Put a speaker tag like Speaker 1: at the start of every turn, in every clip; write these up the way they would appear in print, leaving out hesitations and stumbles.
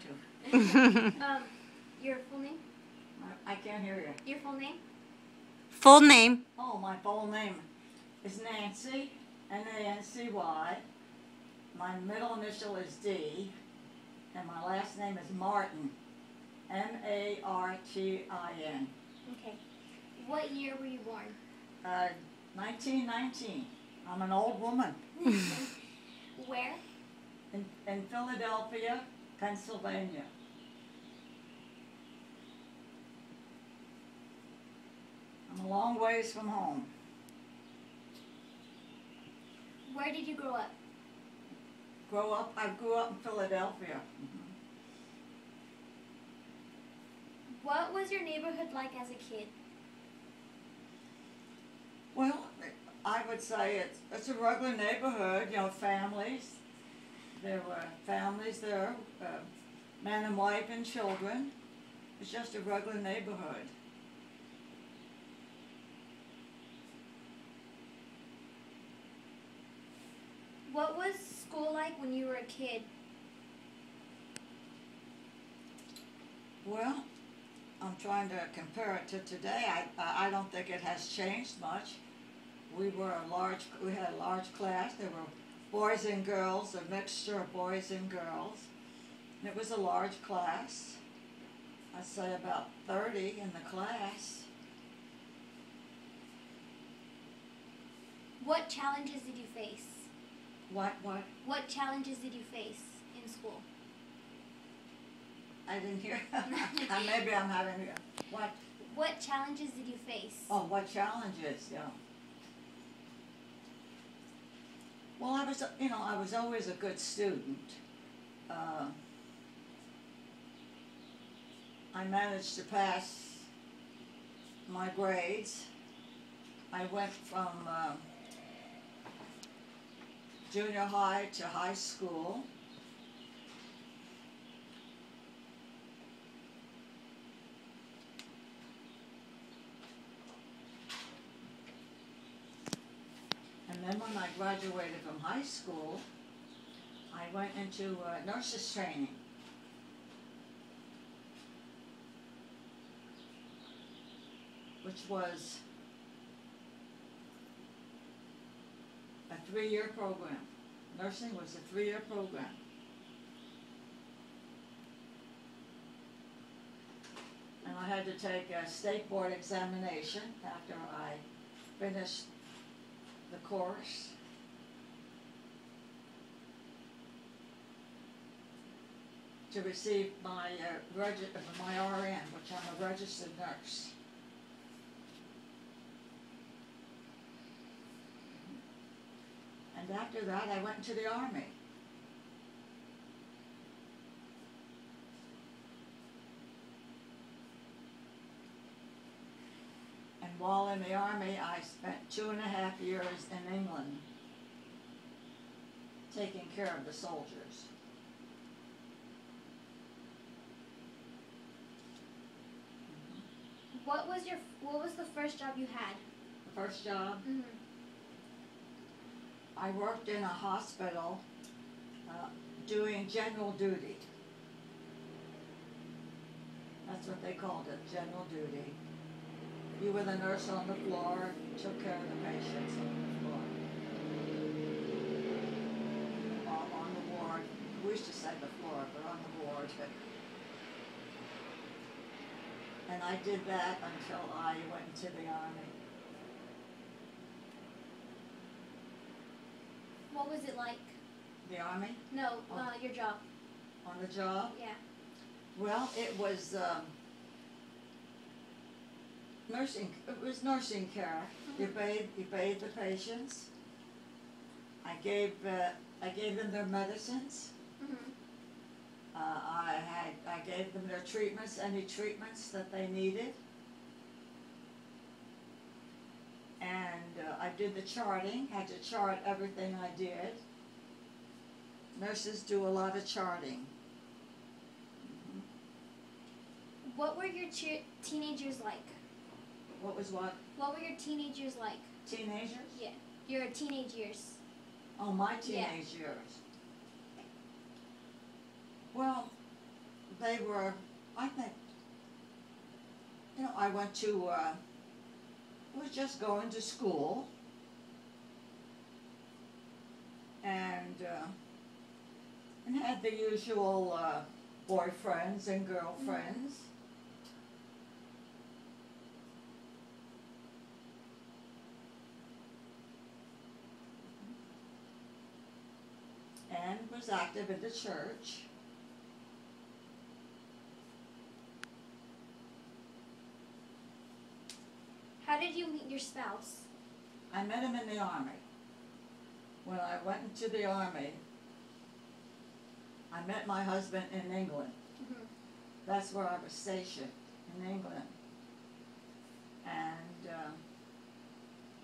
Speaker 1: to.
Speaker 2: Your full name?
Speaker 1: I can't hear you.
Speaker 2: Your full name?
Speaker 3: Full name.
Speaker 1: Oh, my full name is Nancy, Nancy. My middle initial is D, and my last name is Martin, Martin.
Speaker 2: Okay. What year were you born?
Speaker 1: 1919. I'm an old woman.
Speaker 2: Where?
Speaker 1: In Philadelphia, Pennsylvania. I'm a long ways from home.
Speaker 2: Where did you grow up?
Speaker 1: I grew up in Philadelphia.
Speaker 2: What was your neighborhood like as a kid?
Speaker 1: Well, I would say it's a regular neighborhood, families. There were families there, man and wife and children. It's just a regular neighborhood.
Speaker 2: What was school like when you were a kid?
Speaker 1: Well, I'm trying to compare it to today. I don't think it has changed much. We had a large class. There were boys and girls, a mixture of boys and girls. And it was a large class. I'd say about 30 in the class.
Speaker 2: What challenges did you face?
Speaker 1: What?
Speaker 2: What challenges did you face in school?
Speaker 1: I didn't hear. Maybe I'm having what?
Speaker 2: What challenges did you face?
Speaker 1: Oh, what challenges? Yeah. Well, I was always a good student. I managed to pass my grades. I went from junior high to high school. And then when I graduated from high school, I went into nurses training. Which was a 3-year program. Nursing was a 3-year program. And I had to take a state board examination after I finished the course. To receive my RN, which I'm a registered nurse. And after that, I went into the Army. And while in the Army, I spent 2.5 years in England taking care of the soldiers.
Speaker 2: What was the first job you had?
Speaker 1: The first job?
Speaker 2: Mm-hmm.
Speaker 1: I worked in a hospital doing general duty. That's what they called it, general duty. You were the nurse on the floor, took care of the patients on the floor. On the ward. We used to say the floor, but on the ward. And I did that until I went into the Army.
Speaker 2: What was it like?
Speaker 1: The Army?
Speaker 2: No, your job.
Speaker 1: On the job?
Speaker 2: Yeah.
Speaker 1: Well, it was nursing. It was nursing care.
Speaker 2: Mm-hmm.
Speaker 1: You bathed the patients. I gave them their medicines.
Speaker 2: Mm-hmm.
Speaker 1: I gave them their treatments, any treatments that they needed. And I did the charting, had to chart everything I did. Nurses do a lot of charting.
Speaker 2: What were your teenagers like?
Speaker 1: What was what?
Speaker 2: What were your teenagers like?
Speaker 1: Teenagers?
Speaker 2: Yeah, your teenage years.
Speaker 1: Oh, my teenage years. Well, they were, I think, I went to, was just going to school, and had the usual boyfriends and girlfriends. And was active in the church.
Speaker 2: How did you meet your spouse?
Speaker 1: I met him in the Army. When I went into the Army, I met my husband in England.
Speaker 2: Mm-hmm.
Speaker 1: That's where I was stationed, in England.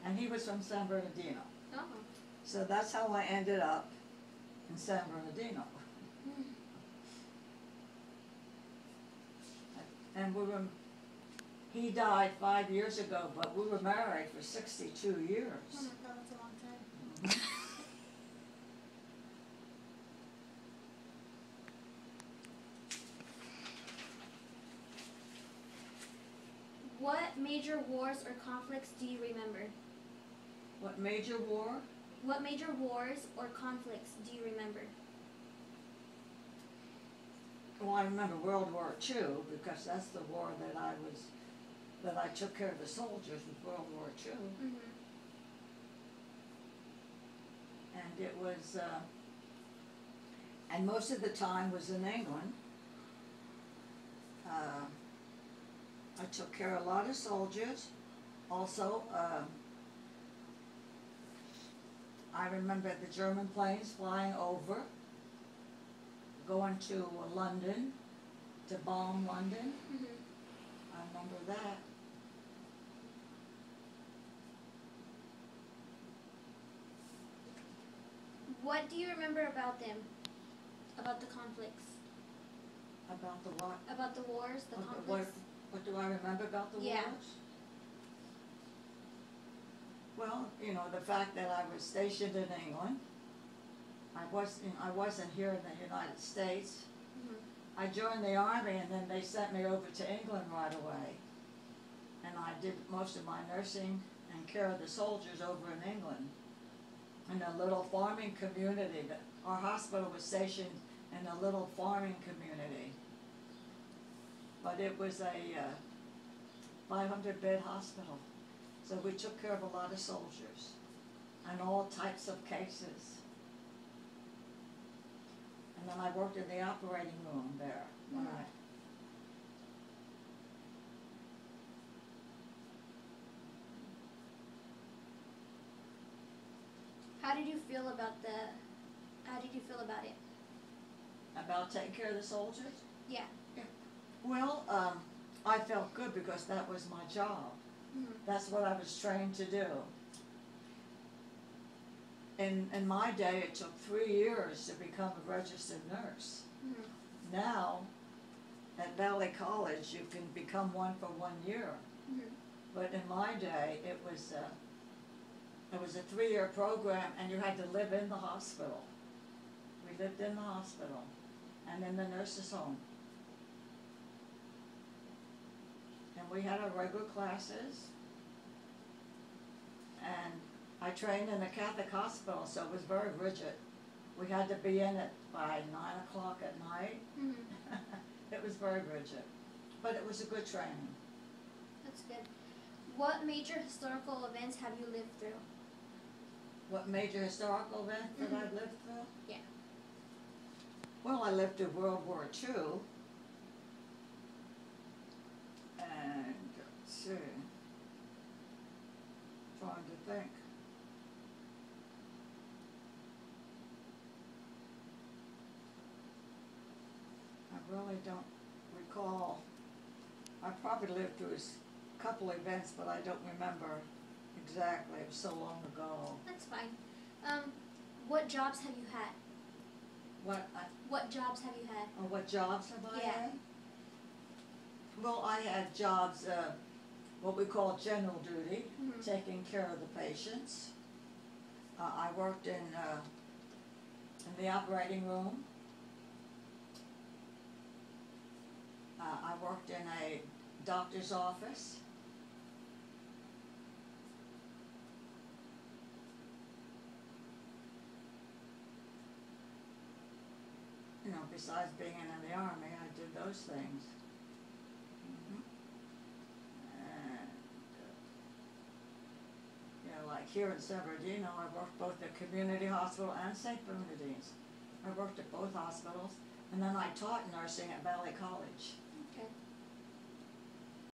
Speaker 1: And he was from San Bernardino.
Speaker 2: Oh.
Speaker 1: So that's how I ended up in San Bernardino. And he died 5 years ago, but we were married for 62 years.
Speaker 2: Oh my God, that's a long time. What major wars or conflicts do you remember?
Speaker 1: What major war?
Speaker 2: What major wars or conflicts do you remember?
Speaker 1: Well, I remember World War II because that's the war that I took care of the soldiers with World War II.
Speaker 2: Mm-hmm.
Speaker 1: And it was, and most of the time was in England. I took care of a lot of soldiers. Also, I remember the German planes flying over, going to London, to bomb London.
Speaker 2: Mm-hmm.
Speaker 1: I remember that.
Speaker 2: What do you remember about them? About the conflicts?
Speaker 1: About the what?
Speaker 2: About the wars, the
Speaker 1: Okay,
Speaker 2: conflicts?
Speaker 1: What do I remember about the
Speaker 2: Yeah.
Speaker 1: wars? Well, the fact that I was stationed in England. I wasn't here in the United States.
Speaker 2: Mm-hmm.
Speaker 1: I joined the Army and then they sent me over to England right away. And I did most of my nursing and care of the soldiers over in England. In a little farming community. Our hospital was stationed in a little farming community. But it was a 500-bed hospital. So we took care of a lot of soldiers and all types of cases. And then I worked in the operating room there.
Speaker 2: How did you feel about it?
Speaker 1: About taking care of the soldiers?
Speaker 2: Yeah.
Speaker 1: Well, I felt good because that was my job.
Speaker 2: Mm-hmm.
Speaker 1: That's what I was trained to do. In my day, it took 3 years to become a registered nurse.
Speaker 2: Mm-hmm.
Speaker 1: Now, at Valley College, you can become one for 1 year.
Speaker 2: Mm-hmm.
Speaker 1: But in my day, it was a 3-year program, and you had to live in the hospital. We lived in the hospital and in the nurses' home. And we had our regular classes. And I trained in a Catholic hospital, so it was very rigid. We had to be in it by 9 o'clock at night.
Speaker 2: Mm-hmm.
Speaker 1: It was very rigid, but it was a good training.
Speaker 2: That's good. What major historical events have you lived through?
Speaker 1: What major historical event that I've lived through?
Speaker 2: Yeah.
Speaker 1: Well, I lived through World War II. And, let's see, trying to think. I really don't recall. I probably lived through a couple events, but I don't remember exactly. It was so long ago.
Speaker 2: That's fine. What jobs have you had? What jobs have you had?
Speaker 1: What jobs have I
Speaker 2: Yeah.
Speaker 1: had? Well, I had jobs, what we call general duty,
Speaker 2: Mhm.
Speaker 1: taking care of the patients. I worked in the operating room. worked in a doctor's office. You know, besides being in the Army, I did those things. And, you know, like here in San Bernardino, I worked both at Community Hospital and St. Bernardine's. I worked at both hospitals, and then I taught nursing at Valley College.